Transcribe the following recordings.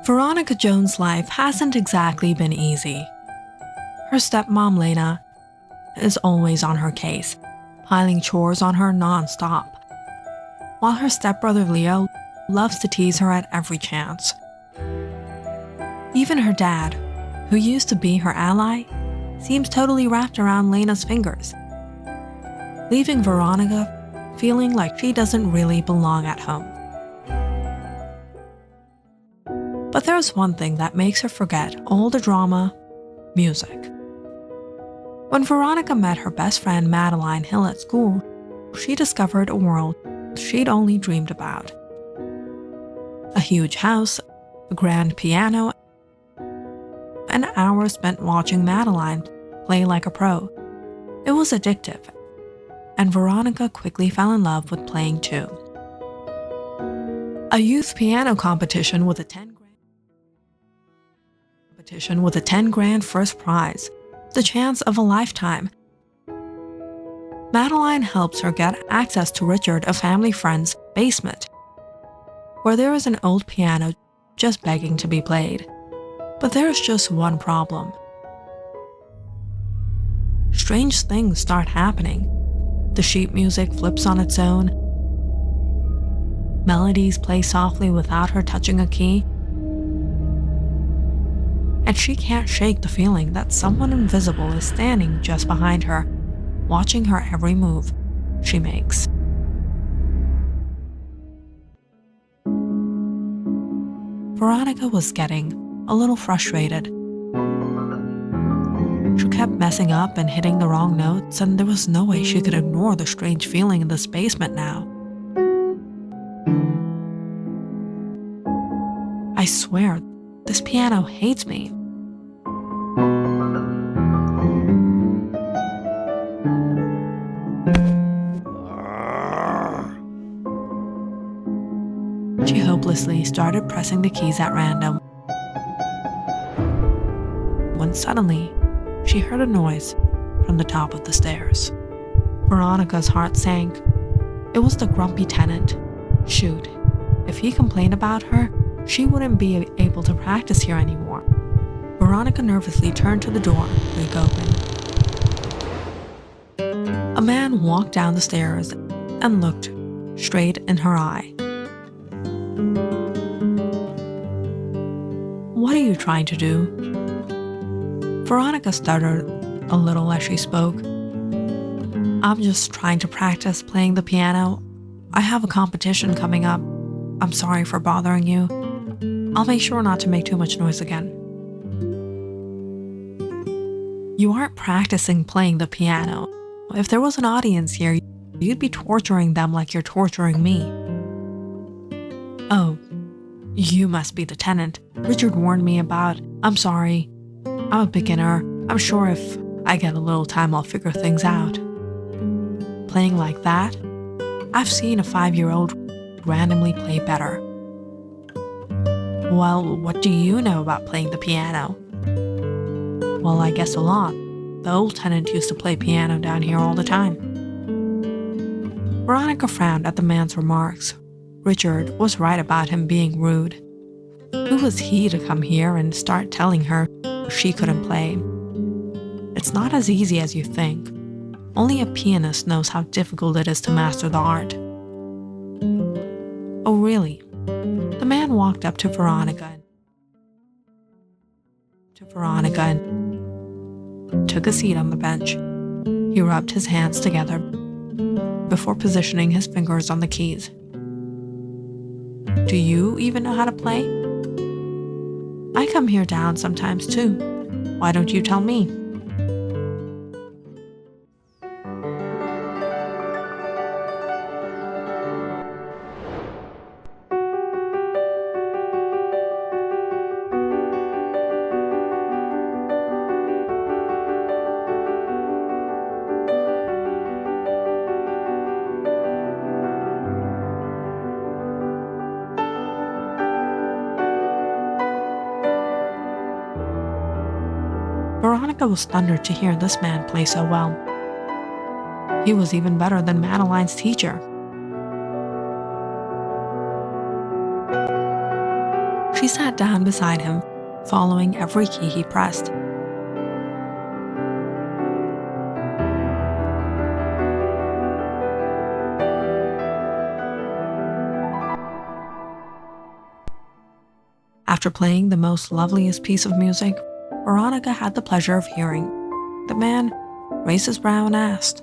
Veronica Jones' life hasn't exactly been easy. Her stepmom Lena is always on her case, piling chores on her non-stop, while her stepbrother Leo loves to tease her at every chance. Even her dad, who used to be her ally, seems totally wrapped around Lena's fingers, leaving Veronica feeling like she doesn't really belong at home. But there's one thing that makes her forget all the drama: music. When Veronica met her best friend Madeline Hill at school, she discovered a world she'd only dreamed about. A huge house, a grand piano, and hours spent watching Madeline play like a pro. It was addictive, and Veronica quickly fell in love with playing too. A youth piano competition with a 10 grand first prize, the chance of a lifetime. Madeline helps her get access to Richard, a family friend's basement, where there is an old piano just begging to be played. But there's just one problem. Strange things start happening. The sheet music flips on its own. Melodies play softly without her touching a key. And she can't shake the feeling that someone invisible is standing just behind her, watching her every move she makes. Veronica was getting a little frustrated. She kept messing up and hitting the wrong notes, and there was no way she could ignore the strange feeling in this basement now. I swear, this piano hates me. She hopelessly started pressing the keys at random, when suddenly she heard a noise from the top of the stairs. Veronica's heart sank. It was the grumpy tenant. Shoot, if he complained about her, she wouldn't be able to practice here anymore. Veronica nervously turned to the door, creak open. A man walked down the stairs and looked straight in her eye. "What are you trying to do?" Veronica stuttered a little as she spoke. "I'm just trying to practice playing the piano. I have a competition coming up. I'm sorry for bothering you. I'll make sure not to make too much noise again." "You aren't practicing playing the piano. If there was an audience here, you'd be torturing them like you're torturing me." "Oh, you must be the tenant Richard warned me about. I'm sorry. I'm a beginner. I'm sure if I get a little time I'll figure things out." "Playing like that? I've seen a 5-year-old randomly play better." "Well, what do you know about playing the piano?" "Well, I guess a lot. The old tenant used to play piano down here all the time." Veronica frowned at the man's remarks. Richard was right about him being rude. Who was he to come here and start telling her she couldn't play? It's not as easy as you think. Only a pianist knows how difficult it is to master the art. "Oh, really?" The man walked up to Veronica and took a seat on the bench. He rubbed his hands together before positioning his fingers on the keys. "Do you even know how to play?" "I come here down sometimes too. Why don't you tell me?" Veronica was thundered to hear this man play so well. He was even better than Madeline's teacher. She sat down beside him, following every key he pressed. After playing the most loveliest piece of music, Veronica had the pleasure of hearing the man raise his brow and asked,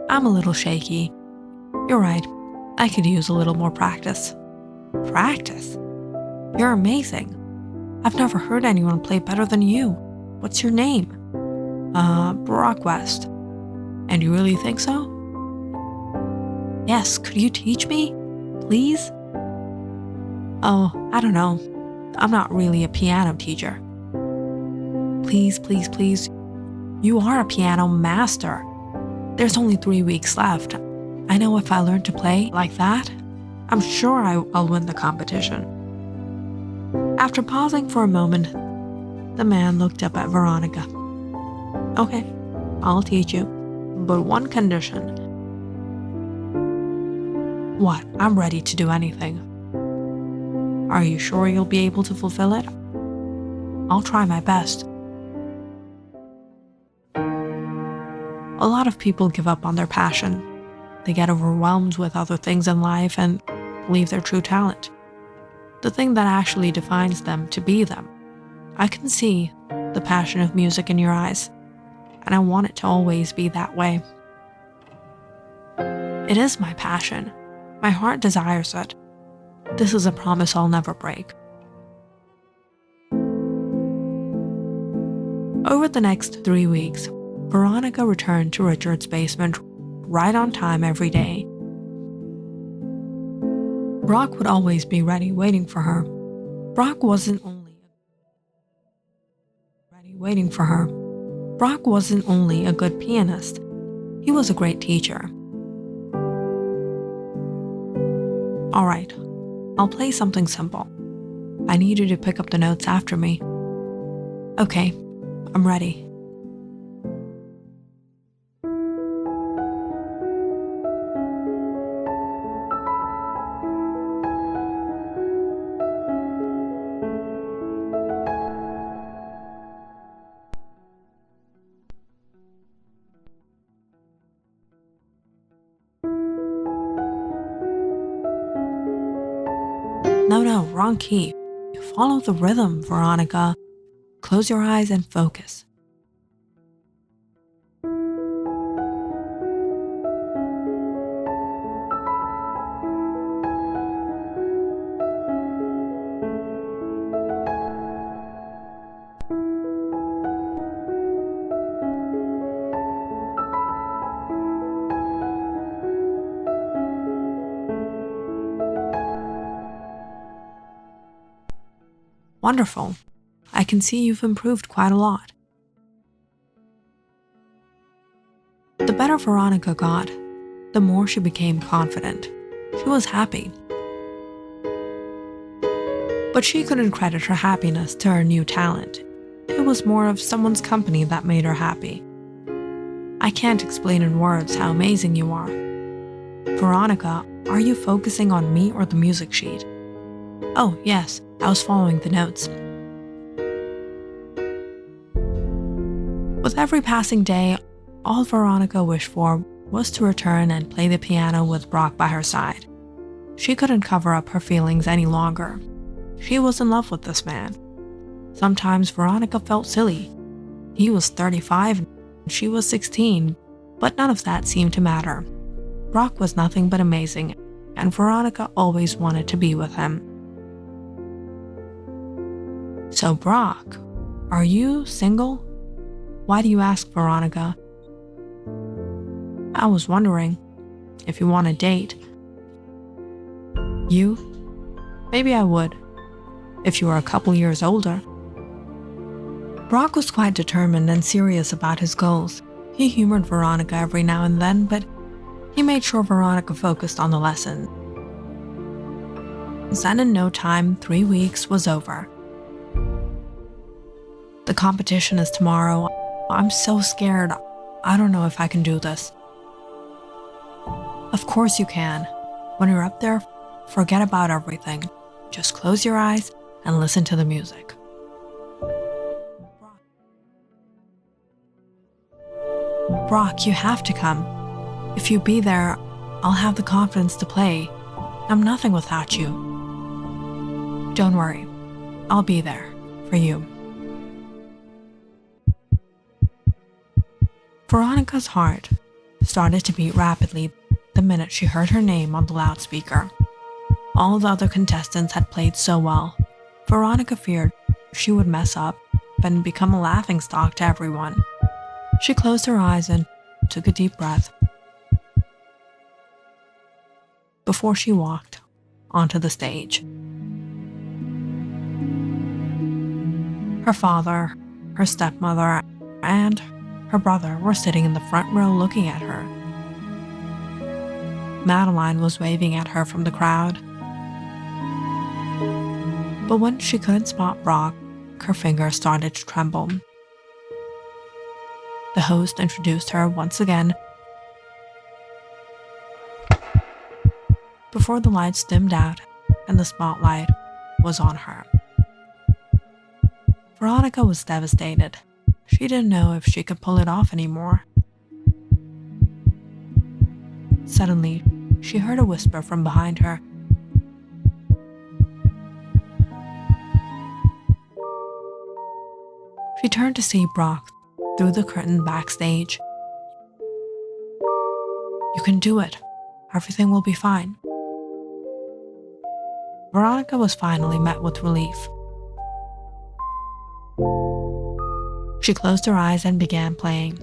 "I'm a little shaky. You're right, I could use a little more practice." "Practice? You're amazing. I've never heard anyone play better than you. What's your name?" Brock West." "And you really think so?" "Yes, could you teach me? Please?" "Oh, I don't know. I'm not really a piano teacher." "Please, please, please. You are a piano master. There's only 3 weeks left. I know if I learn to play like that, I'm sure I'll win the competition." After pausing for a moment, the man looked up at Veronica. "Okay, I'll teach you, but one condition." "What? I'm ready to do anything." "Are you sure you'll be able to fulfill it?" "I'll try my best." A lot of people give up on their passion. They get overwhelmed with other things in life and leave their true talent, the thing that actually defines them, to be them. I can see the passion of music in your eyes, and I want it to always be that way. It is my passion. My heart desires it. This is a promise I'll never break. Over the next 3 weeks, Veronica returned to Richard's basement right on time every day. Brock would always be ready waiting for her. Brock wasn't only a good pianist, he was a great teacher. "All right, I'll play something simple. I need you to pick up the notes after me." "Okay, I'm ready." No, wrong key. Follow the rhythm, Veronica. Close your eyes and focus. Wonderful. I can see you've improved quite a lot. The better Veronica got, the more she became confident. She was happy. But she couldn't credit her happiness to her new talent. It was more of someone's company that made her happy. "I can't explain in words how amazing you are. Veronica, are you focusing on me or the music sheet?" "Oh, yes, I was following the notes." With every passing day, all Veronica wished for was to return and play the piano with Brock by her side. She couldn't cover up her feelings any longer. She was in love with this man. Sometimes Veronica felt silly. He was 35 and she was 16, but none of that seemed to matter. Brock was nothing but amazing, and Veronica always wanted to be with him. "So Brock, are you single?" "Why do you ask, Veronica?" "I was wondering if you want a date." "You? Maybe I would, if you were a couple years older." Brock was quite determined and serious about his goals. He humored Veronica every now and then, but he made sure Veronica focused on the lesson. Then in no time, 3 weeks was over. "The competition is tomorrow. I'm so scared. I don't know if I can do this." "Of course you can. When you're up there, forget about everything. Just close your eyes and listen to the music. Brock, you have to come. If you be there, I'll have the confidence to play. I'm nothing without you. Don't worry, I'll be there for you. Veronica's heart started to beat rapidly the minute she heard her name on the loudspeaker. All the other contestants had played so well. Veronica feared she would mess up and become a laughingstock to everyone. She closed her eyes and took a deep breath before she walked onto the stage. Her father, her stepmother, and her brother were sitting in the front row looking at her. Madeline was waving at her from the crowd. But when she couldn't spot Brock, her fingers started to tremble. The host introduced her once again before the lights dimmed out and the spotlight was on her. Veronica was devastated. She didn't know if she could pull it off anymore. Suddenly, she heard a whisper from behind her. She turned to see Brock through the curtain backstage. You can do it. Everything will be fine. Veronica was finally met with relief. She closed her eyes and began playing.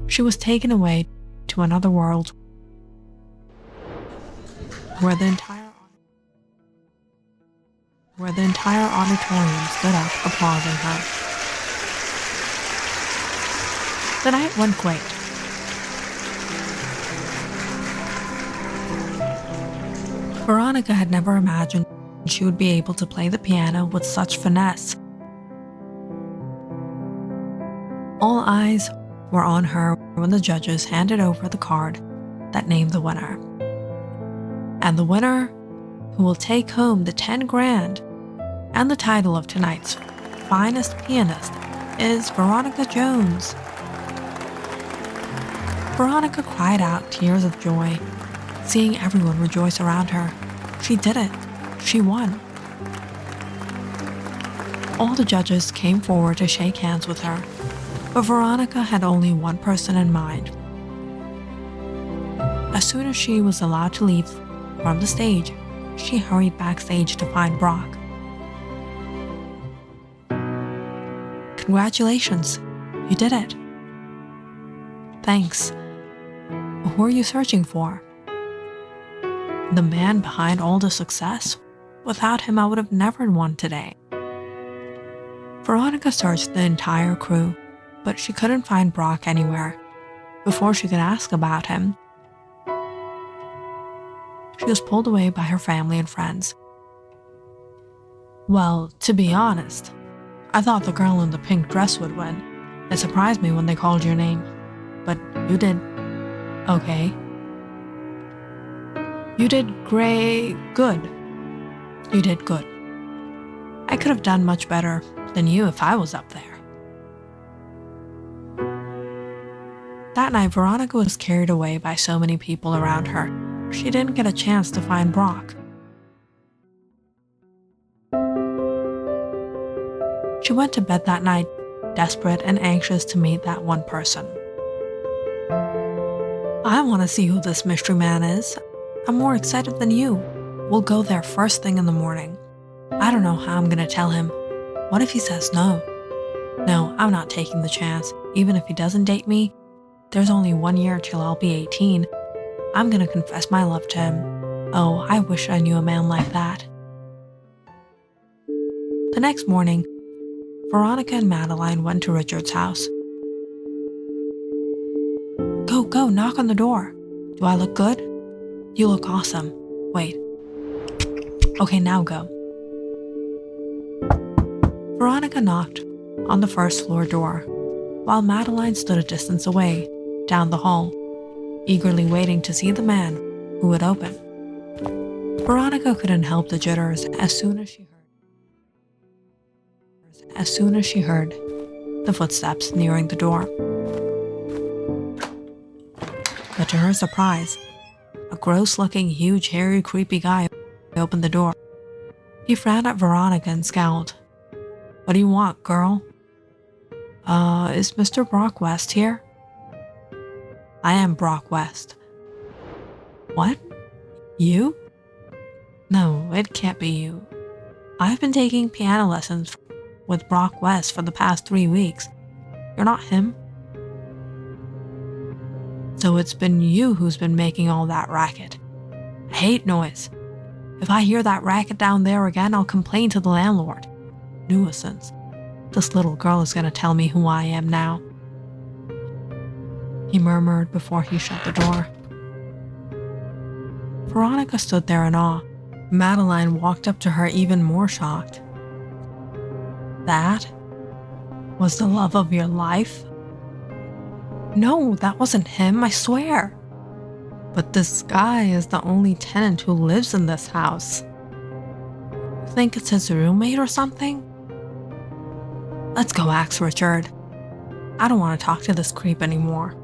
She was taken away to another world where the entire auditorium stood up applauding her. The night went great. Veronica had never imagined she would be able to play the piano with such finesse. All eyes were on her when the judges handed over the card that named the winner. And the winner, who will take home the 10 grand and the title of tonight's finest pianist, is Veronica Jones. Veronica cried out tears of joy, seeing everyone rejoice around her. She did it. She won. All the judges came forward to shake hands with her, but Veronica had only one person in mind. As soon as she was allowed to leave from the stage, she hurried backstage to find Brock. Congratulations, you did it. Thanks. Who are you searching for? The man behind all the success? Without him, I would have never won today. Veronica searched the entire crew, but she couldn't find Brock anywhere. Before she could ask about him, she was pulled away by her family and friends. Well, to be honest, I thought the girl in the pink dress would win. It surprised me when they called your name. But you did. Okay. You did good. You did good. I could have done much better than you if I was up there. That That night, Veronica was carried away by so many people around her, she didn't get a chance to find Brock. She went to bed that night, desperate and anxious to meet that one person. I want to see who this mystery man is. I'm more excited than you. We'll go there first thing in the morning. I don't know how I'm going to tell him. What if he says no? No, I'm not taking the chance. Even if he doesn't date me, there's only 1 year till I'll be 18. I'm going to confess my love to him. Oh, I wish I knew a man like that. The next morning, Veronica and Madeline went to Richard's house. Go, knock on the door. Do I look good? You look awesome. Wait. Okay, now go. Veronica knocked on the first floor door, while Madeline stood a distance away, down the hall, eagerly waiting to see the man who would open. Veronica couldn't help the jitters as soon as she heard the footsteps nearing the door. But to her surprise, a gross-looking, huge, hairy, creepy guy opened the door. He frowned at Veronica and scowled. What do you want, girl? Is Mr. Brock West here? I am Brock West. What? You? No, it can't be you. I've been taking piano lessons with Brock West for the past 3 weeks. You're not him? So it's been you who's been making all that racket. I hate noise. If I hear that racket down there again, I'll complain to the landlord. Nuisance. This little girl is going to tell me who I am now. He murmured before he shut the door. Veronica stood there in awe. Madeline walked up to her even more shocked. That was the love of your life? No, that wasn't him, I swear. But this guy is the only tenant who lives in this house. You think it's his roommate or something? Let's go ask Richard. I don't want to talk to this creep anymore.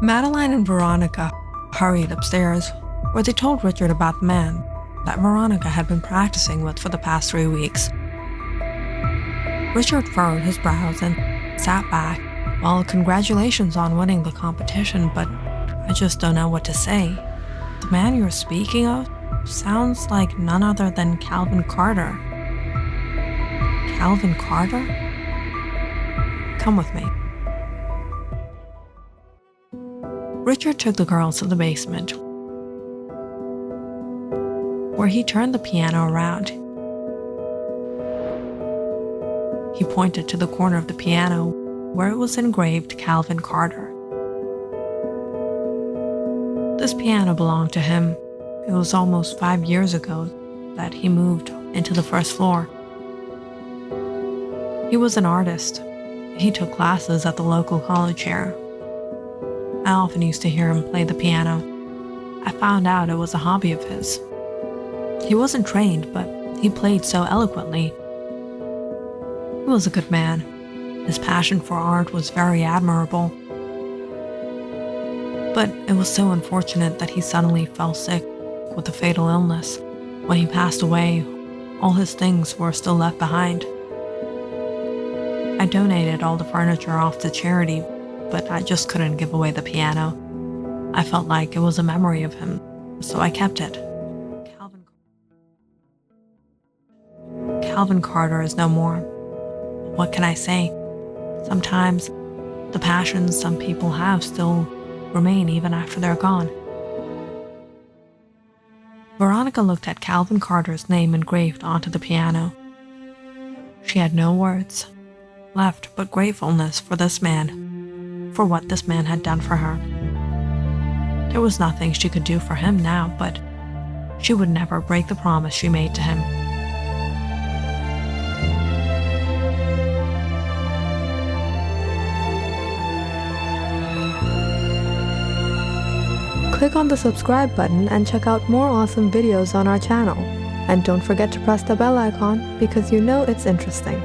Madeline and Veronica hurried upstairs, where they told Richard about the man that Veronica had been practicing with for the past 3 weeks. Richard furrowed his brows and sat back. Well, congratulations on winning the competition, but I just don't know what to say. The man you're speaking of sounds like none other than Calvin Carter. Calvin Carter? Come with me. Richard took the girls to the basement, where he turned the piano around. He pointed to the corner of the piano where it was engraved Calvin Carter. This piano belonged to him. It was almost 5 years ago that he moved into the first floor. He was an artist. He took classes at the local college here. I often used to hear him play the piano. I found out it was a hobby of his. He wasn't trained, but he played so eloquently. He was a good man. His passion for art was very admirable. But it was so unfortunate that he suddenly fell sick with a fatal illness. When he passed away, all his things were still left behind. I donated all the furniture off to charity, but I just couldn't give away the piano. I felt like it was a memory of him, so I kept it. Calvin Carter is no more. What can I say? Sometimes the passions some people have still remain even after they're gone. Veronica looked at Calvin Carter's name engraved onto the piano. She had no words left but gratefulness for this man, for what this man had done for her. There was nothing she could do for him now, but she would never break the promise she made to him. Click on the subscribe button and check out more awesome videos on our channel. And don't forget to press the bell icon because you know it's interesting.